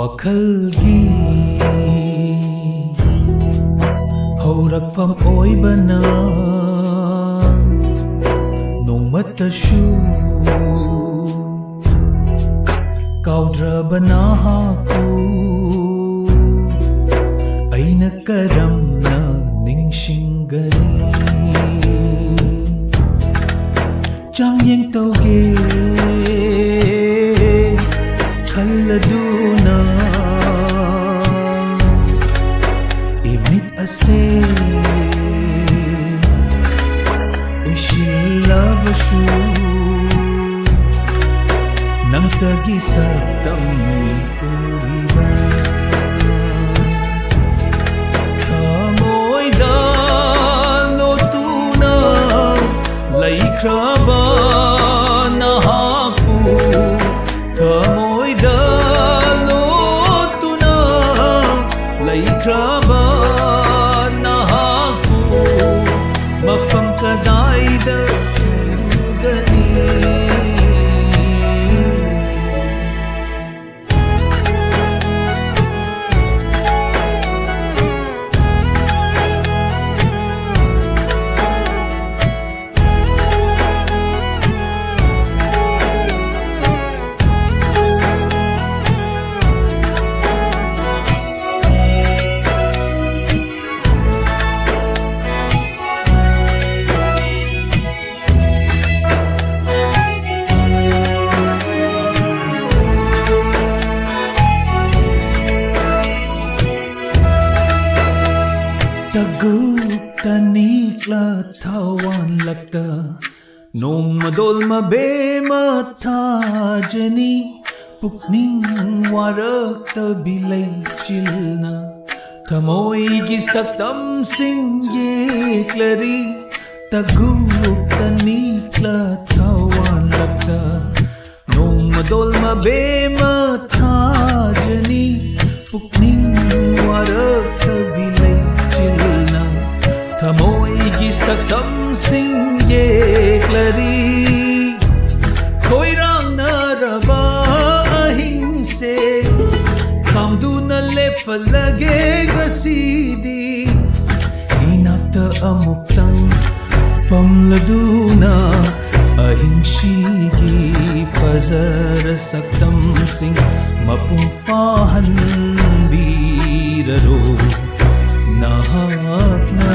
ꯋꯥꯈꯜꯒꯤ ꯍꯧꯔꯛꯐꯝ ꯑꯣꯏꯕꯅ ꯅꯣꯡꯃꯇꯁꯨ ꯀꯥꯎꯗ꯭ꯔꯕ ꯅꯍꯥꯛꯄꯨ ꯑꯩꯅ ꯀꯔꯝꯅ ꯅꯤꯡꯁꯤꯡꯒꯅꯤ ꯆꯥꯡꯌꯦꯡ ꯇꯧꯒꯦ ꯈꯜꯂꯗꯨꯅ ꯏꯃꯤꯠ ꯑꯁꯦ ꯎꯏꯁꯤꯜꯂꯕꯁꯨ ꯅꯪꯇꯒꯤ ꯁꯛꯇꯝꯅꯤ ꯎꯔꯤꯕ ꯊꯃꯣꯏꯗ ꯂꯣꯠꯇꯨꯅ ꯂꯩꯈ꯭ꯔꯕ ꯅꯍꯥꯛꯄꯨ ꯊꯃꯣꯏꯗ ꯂꯣꯠꯇꯨꯅ ꯂꯩꯈ꯭ꯔꯕ ꯅꯍꯥꯛꯄꯨ ꯃꯐꯝ ꯀꯗꯥꯏꯗ ꯎꯒꯅꯤ ꯇꯒꯨꯛꯇ ꯅꯤꯛꯂ ꯊꯋꯥꯟꯂꯛꯇ ꯅꯣꯡꯃꯗꯣꯜ ꯃꯕꯦꯝꯃ ꯊꯥꯖꯅꯤ ꯄꯨꯛꯅꯤꯡ ꯋꯥꯔꯛꯇꯕꯤ ꯂꯩꯆꯤꯜꯅ ꯊꯃꯣꯏꯒꯤ ꯁꯛꯇꯝꯁꯤꯡ ꯌꯦꯛꯂꯔꯤ ꯇꯒꯨꯛꯇ ꯅꯤꯛꯂ ꯊꯋꯥꯟꯂꯛꯇ ꯅꯣꯡꯃꯗꯣꯜ ꯃꯕꯦꯝꯃ ꯊꯥꯖꯅꯤ ꯄꯨꯛꯅꯤꯡ ꯋꯥꯔꯛꯇꯕꯤ ꯂꯩꯆꯤꯜꯅ ꯊꯃꯣꯏꯒꯤ ꯁꯛꯇꯝꯁꯤꯡ ꯌꯦꯛꯂꯔꯤ ꯈꯣꯏꯔꯥꯡꯅꯔꯕ ꯑꯍꯤꯡꯁꯦ ꯈꯥꯝꯗꯨꯅ ꯂꯦꯞꯍꯜꯂꯒꯦ ꯉꯁꯤꯗꯤ ꯏꯅꯥꯛꯇ ꯑꯃꯨꯛꯇꯪ ꯐꯝꯂꯗꯨꯅ ꯑꯍꯤꯡꯁꯤꯒꯤ ꯐꯖꯔ ꯁꯛꯇꯝꯁꯤꯡ ꯃꯄꯨꯡ ꯐꯥꯍꯟꯕꯤꯔꯔꯣ ꯅꯍꯥꯛꯅ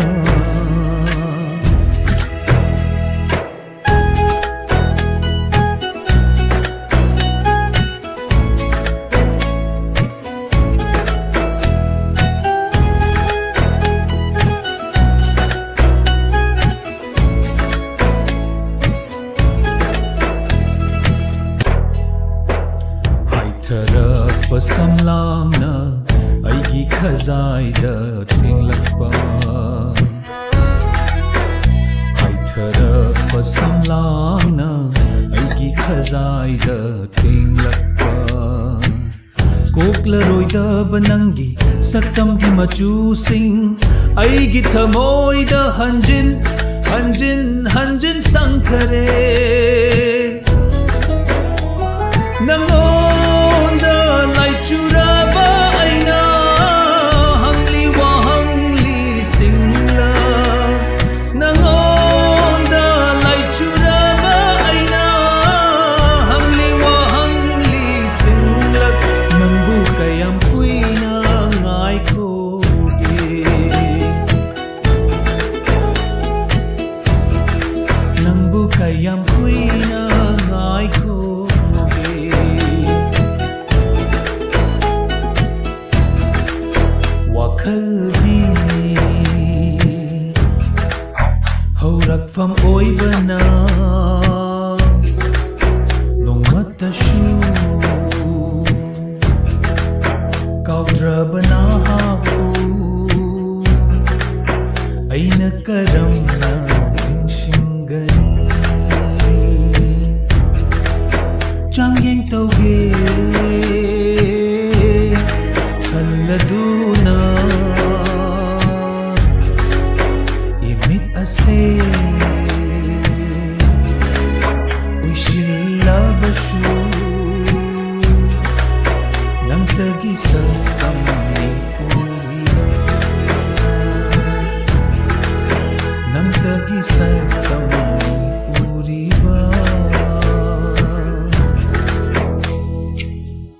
ꯊꯔꯛꯄ ꯁꯝꯂꯥꯡꯅ ꯑꯩꯒꯤ ꯈꯖꯥꯏꯗ ꯊꯦꯡꯂꯛꯄ ꯍꯥꯏꯊꯔꯛꯄ ꯁꯝꯂꯥꯡꯅ ꯑꯩꯒꯤ ꯈꯖꯥꯏꯗ ꯊꯦꯡꯂꯛꯄ ꯀꯣꯛꯂꯔꯣꯏꯗꯕ ꯅꯪꯒꯤ ꯁꯛꯇꯝꯒꯤ ꯃꯆꯨꯁꯤꯡ ꯑꯩꯒꯤ ꯊꯃꯣꯏꯗ ꯍꯟꯖꯤꯟ ꯍꯟꯖꯤꯟ ꯍꯟꯖꯤꯟ ꯁꯪꯈꯔꯦ ꯅꯪꯉꯣꯟꯗ ꯂꯥꯏꯆꯨꯔꯕ ꯑꯩꯅ ꯍꯪꯂꯤ ꯋꯥꯍꯪꯂꯤꯁꯤꯡꯂ ꯅꯪꯉꯣꯟꯗ ꯂꯥꯏꯆꯨꯔꯕ ꯑꯩꯅ ꯍꯪꯂꯤ ꯋꯥꯍꯪꯂꯤꯁꯤꯡꯂ ꯅꯪꯕꯨ ꯀꯌꯥꯝ ꯀꯨꯏꯅ ꯉꯥꯏꯈꯣꯒꯦ ꯅꯪꯕꯨ ꯀꯌꯥꯝ ꯀꯨꯏꯅ ꯉꯥꯏꯈꯣ ꯋꯥꯈꯜꯒꯤ ꯍꯧꯔꯛꯐꯝ ꯑꯣꯏꯕꯅ ꯅꯣꯡꯃꯇꯁꯨ ꯀꯥꯎꯗ꯭ꯔꯕ ꯅꯍꯥꯛꯄꯨ ꯑꯩꯅ ꯀꯔꯝꯅ ꯅꯤꯡꯁꯤꯡꯒꯅꯤ ꯆꯥꯡꯌꯦꯡ ꯇꯧꯒꯦ ꯈꯜꯂꯗꯨꯅ ꯏꯃꯤꯠ ꯑꯁꯦ uyshillabashu nangtagi isa'y